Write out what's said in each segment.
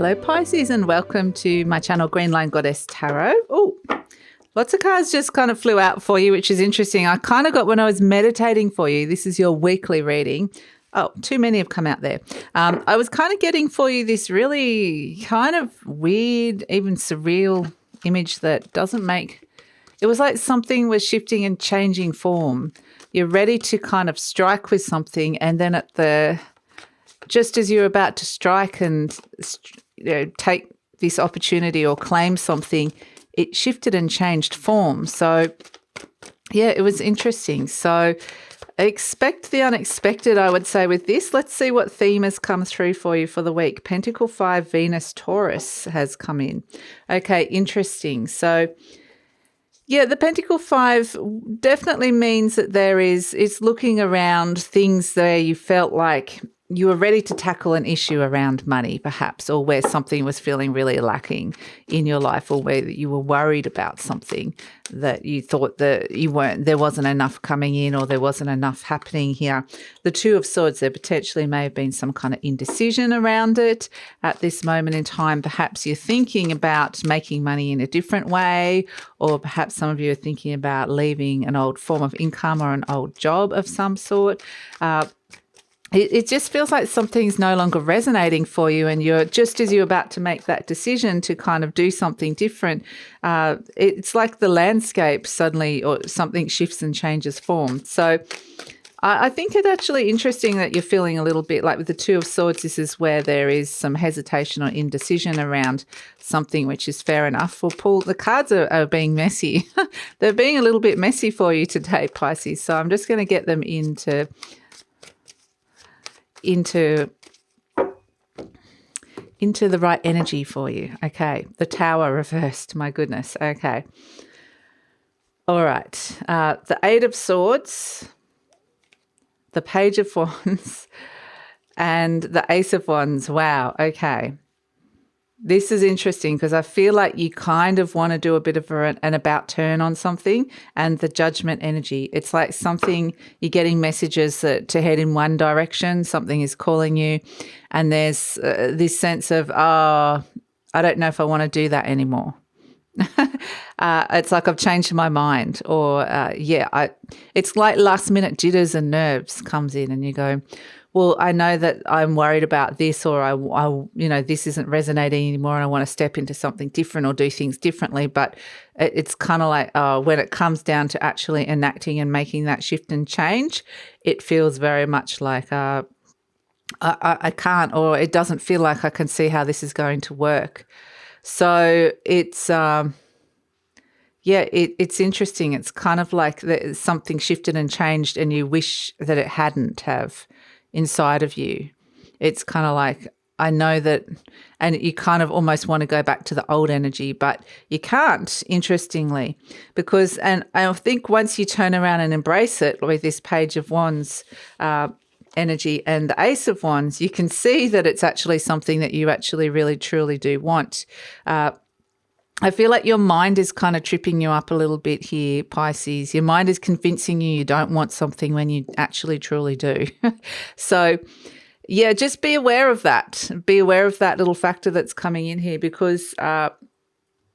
Hello Pisces and welcome to my channel GreenLion Goddess Tarot. Oh, lots of cards just kind of flew out for you, which is interesting. I kind of got when I was meditating for you. This is your weekly reading. Oh, too many have come out there. I was kind of getting for you this really kind of weird, even surreal image that doesn't make... It was like something was shifting and changing form. You're ready to kind of strike with something, and then at the... just as you're about to strike and take this opportunity or claim something, it shifted and changed form. So, yeah, it was interesting. So expect the unexpected, I would say, with this. Let's see what theme has come through for you for the week. Pentacle 5, Venus, Taurus has come in. Okay, interesting. So, yeah, the Pentacle 5 definitely means that it's looking around things there you felt like you were ready to tackle an issue around money, perhaps, or where something was feeling really lacking in your life, or where you were worried about something that you thought that there wasn't enough coming in, or there wasn't enough happening here. The Two of Swords, there potentially may have been some kind of indecision around it at this moment in time. Perhaps you're thinking about making money in a different way, or perhaps some of you are thinking about leaving an old form of income or an old job of some sort. It just feels like something's no longer resonating for you, and you're just as you're about to make that decision to kind of do something different, it's like the landscape suddenly or something shifts and changes form. So I think it's actually interesting that you're feeling a little bit like with the Two of Swords, this is where there is some hesitation or indecision around something, which is fair enough. Well, Paul, the cards are being messy. They're being a little bit messy for you today, Pisces. So I'm just going to get them into the right energy for you. Okay, the Tower reversed, my goodness. Okay, all right, the Eight of Swords, the Page of Wands, and the Ace of Wands. Wow, okay. This is interesting because I feel like you kind of want to do a bit of an about turn on something, and the Judgment energy. It's like something, you're getting messages to head in one direction, something is calling you, and there's this sense of, oh, I don't know if I want to do that anymore. It's like I've changed my mind, or it's like last minute jitters and nerves comes in, and you go, well, I know that I'm worried about this, or this isn't resonating anymore, and I want to step into something different or do things differently. But it's kind of like when it comes down to actually enacting and making that shift and change, it feels very much like I can't, or it doesn't feel like I can see how this is going to work. So it's it's interesting. It's kind of like something shifted and changed, and you wish that it hadn't have inside of you. It's kind of like, I know that, and you kind of almost want to go back to the old energy, but you can't, interestingly, because, and I think once you turn around and embrace it with this Page of Wands energy and the Ace of Wands, you can see that it's actually something that you actually really truly do want. I feel like your mind is kind of tripping you up a little bit here, Pisces. Your mind is convincing you don't want something when you actually truly do. So, yeah, just be aware of that. Be aware of that little factor that's coming in here because, I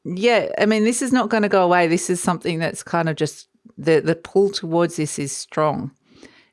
mean, this is not going to go away. This is something that's kind of just the pull towards this is strong.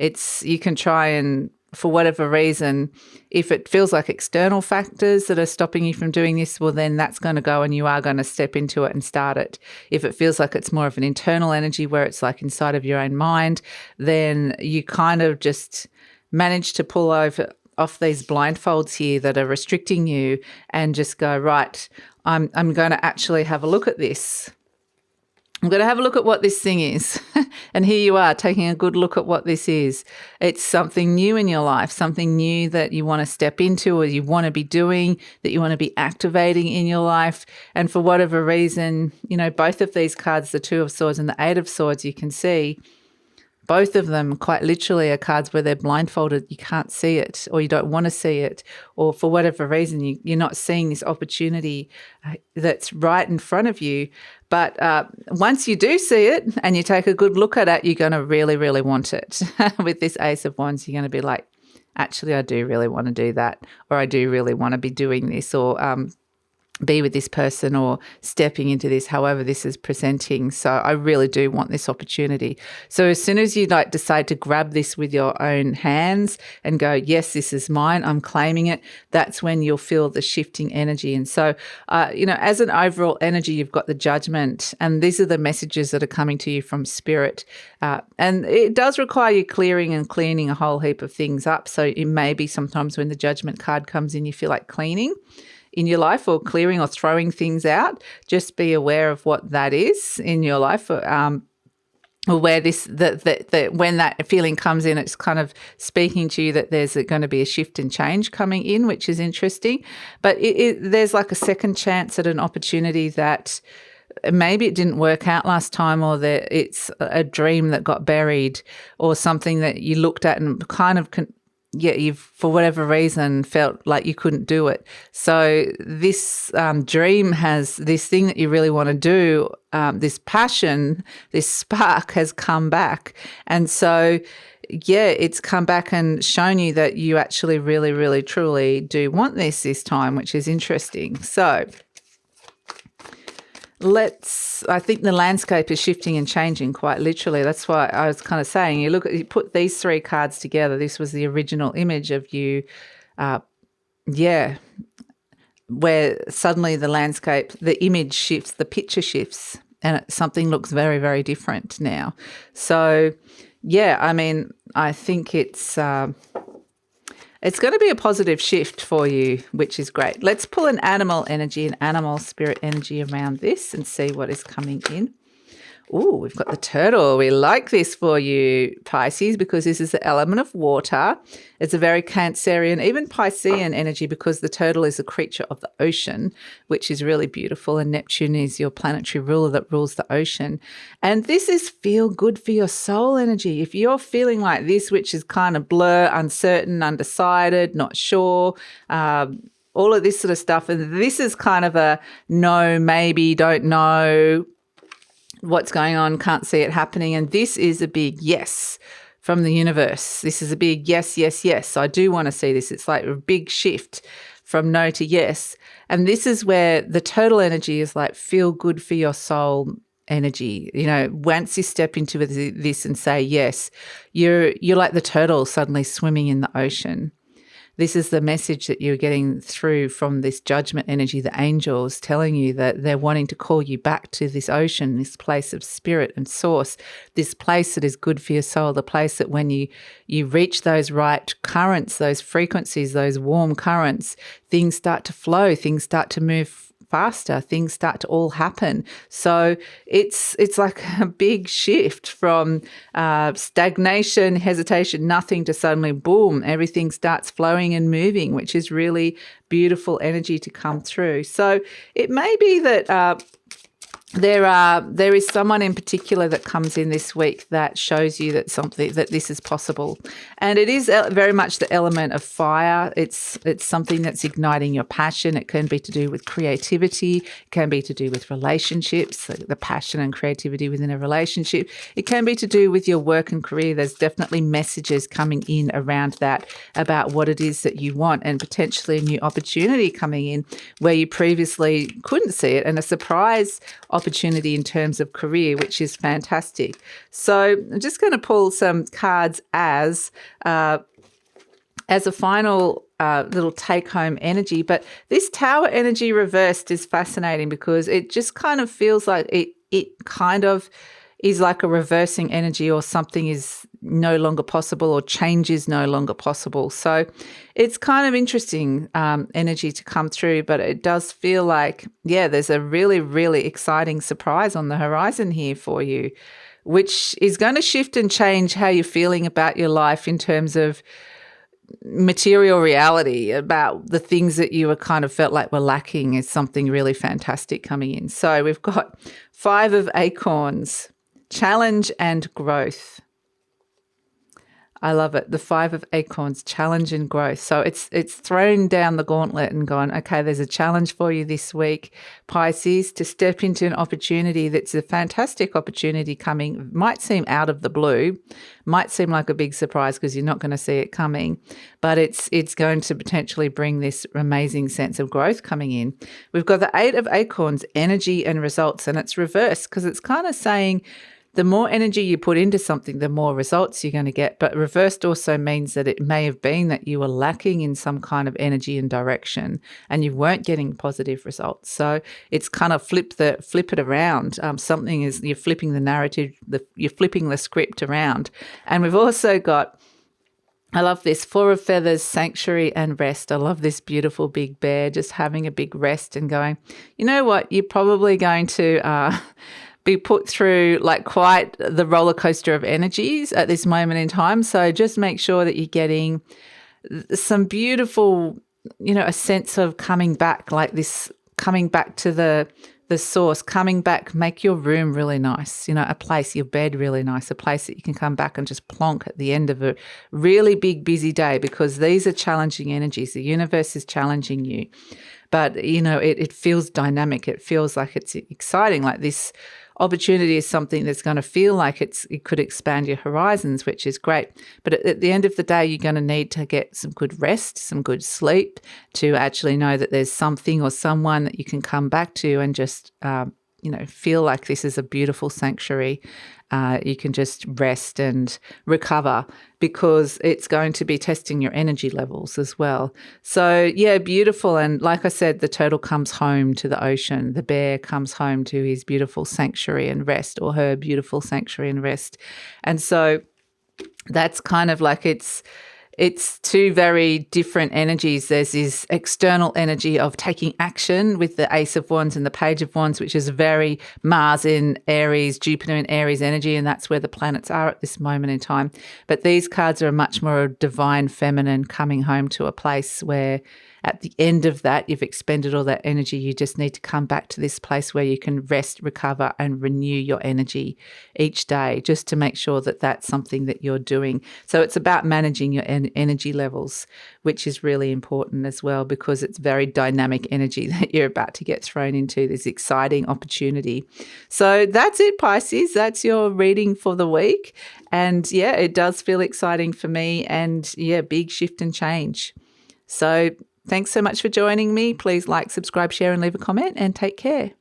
You can try and, for whatever reason, if it feels like external factors that are stopping you from doing this, well, then that's going to go and you are going to step into it and start it. If it feels like it's more of an internal energy where it's like inside of your own mind, then you kind of just manage to pull off these blindfolds here that are restricting you and just go, right, I'm going to actually have a look at this. I'm going to have a look at what this thing is. And here you are taking a good look at what this is. It's something new in your life, something new that you want to step into or you want to be doing, that you want to be activating in your life. And for whatever reason, both of these cards, the Two of Swords and the Eight of Swords, you can see both of them quite literally are cards where they're blindfolded. You can't see it, or you don't want to see it, or for whatever reason you're not seeing this opportunity that's right in front of you. But once you do see it and you take a good look at it, you're going to really, really want it. With this Ace of Wands, you're going to be like, actually, I do really want to do that, or I do really want to be doing this, or be with this person, or stepping into this, however this is presenting. So I really do want this opportunity. So as soon as you like decide to grab this with your own hands and go, yes, this is mine, I'm claiming it, that's when you'll feel the shifting energy. And so, as an overall energy, you've got the Judgment, and these are the messages that are coming to you from Spirit. And it does require you clearing and cleaning a whole heap of things up. So it may be sometimes when the Judgment card comes in, you feel like cleaning in your life, or clearing or throwing things out. Just be aware of what that is in your life, or where when that feeling comes in, it's kind of speaking to you that there's going to be a shift and change coming in, which is interesting. But there's like a second chance at an opportunity that maybe it didn't work out last time, or that it's a dream that got buried, or something that you looked at and kind of you've, for whatever reason, felt like you couldn't do it. So this dream has this thing that you really want to do, this passion, this spark has come back. And so, it's come back and shown you that you actually really, really, truly do want this time, which is interesting. So I think the landscape is shifting and changing quite literally. That's why I was kind of saying, you put these three cards together. This was the original image of you, where suddenly the landscape, the image shifts, the picture shifts, and something looks very, very different now. So, I think it's going to be a positive shift for you, which is great. Let's pull an animal energy, an animal spirit energy around this, and see what is coming in. Ooh, we've got the turtle. We like this for you, Pisces, because this is the element of water. It's a very Cancerian, even Piscean energy, because the turtle is a creature of the ocean, which is really beautiful. And Neptune is your planetary ruler that rules the ocean. And this is feel good for your soul energy. If you're feeling like this, which is kind of blur, uncertain, undecided, not sure, all of this sort of stuff, and this is kind of a no, maybe, don't know what's going on, can't see it happening. And this is a big yes from the universe. This is a big yes, yes, yes. I do want to see this. It's like a big shift from no to yes. And this is where the total energy is like feel good for your soul energy. Once you step into this and say yes, you're like the turtle suddenly swimming in the ocean. This is the message that you're getting through from this Judgment energy, the angels telling you that they're wanting to call you back to this ocean, this place of spirit and source, this place that is good for your soul, the place that when you reach those right currents, those frequencies, those warm currents, things start to flow, things start to move faster, things start to all happen. So it's like a big shift from stagnation, hesitation, nothing, to suddenly boom, everything starts flowing and moving, which is really beautiful energy to come through. So it may be that there is someone in particular that comes in this week that shows you that this is possible, and it is very much the element of fire. It's something that's igniting your passion. It can be to do with creativity. It can be to do with relationships, the passion and creativity within a relationship. It can be to do with your work and career. There's definitely messages coming in around that about what it is that you want, and potentially a new opportunity coming in where you previously couldn't see it, and a surprise opportunity in terms of career, which is fantastic. So I'm just going to pull some cards as a final little take-home energy. But this Tower energy reversed is fascinating because it just kind of feels like it kind of is like a reversing energy, or something is no longer possible, or change is no longer possible. So it's kind of interesting energy to come through, but it does feel like, there's a really, really exciting surprise on the horizon here for you, which is going to shift and change how you're feeling about your life in terms of material reality, about the things that you were kind of felt like were lacking. Is something really fantastic coming in. So we've got 5 of Acorns, challenge and growth. I love it. The Five of Acorns, challenge and growth. So it's thrown down the gauntlet and gone, okay, there's a challenge for you this week, Pisces, to step into an opportunity that's a fantastic opportunity coming. Might seem out of the blue, might seem like a big surprise because you're not going to see it coming, but it's going to potentially bring this amazing sense of growth coming in. We've got the Eight of Acorns, energy and results, and it's reversed because it's kind of saying, the more energy you put into something, the more results you're going to get. But reversed also means that it may have been that you were lacking in some kind of energy and direction and you weren't getting positive results. So it's kind of flip it around. Something is, you're flipping the narrative, you're flipping the script around. And we've also got, I love this, Four of Feathers, sanctuary and rest. I love this beautiful big bear just having a big rest and going, you know what, you're probably going to be put through like quite the roller coaster of energies at this moment in time. So just make sure that you're getting some beautiful, a sense of coming back, like this, coming back to the source, coming back, make your room really nice, a place, your bed really nice, a place that you can come back and just plonk at the end of a really big, busy day, because these are challenging energies. The universe is challenging you. But, it feels dynamic. It feels like it's exciting, like this opportunity is something that's going to feel like it could expand your horizons, which is great. But at the end of the day, you're going to need to get some good rest, some good sleep, to actually know that there's something or someone that you can come back to and just, feel like this is a beautiful sanctuary. You can just rest and recover, because it's going to be testing your energy levels as well. So, yeah, beautiful. And like I said, the turtle comes home to the ocean. The bear comes home to his beautiful sanctuary and rest, or her beautiful sanctuary and rest. And so that's kind of like it's two very different energies. There's this external energy of taking action with the Ace of Wands and the Page of Wands, which is very Mars in Aries, Jupiter in Aries energy, and that's where the planets are at this moment in time. But these cards are a much more divine feminine, coming home to a place where at the end of that, you've expended all that energy. You just need to come back to this place where you can rest, recover, and renew your energy each day, just to make sure that that's something that you're doing. So it's about managing your energy levels, which is really important as well, because it's very dynamic energy that you're about to get thrown into, this exciting opportunity. So that's it, Pisces. That's your reading for the week. And yeah, it does feel exciting for me, and yeah, big shift and change. So thanks so much for joining me. Please like, subscribe, share, and leave a comment, and take care.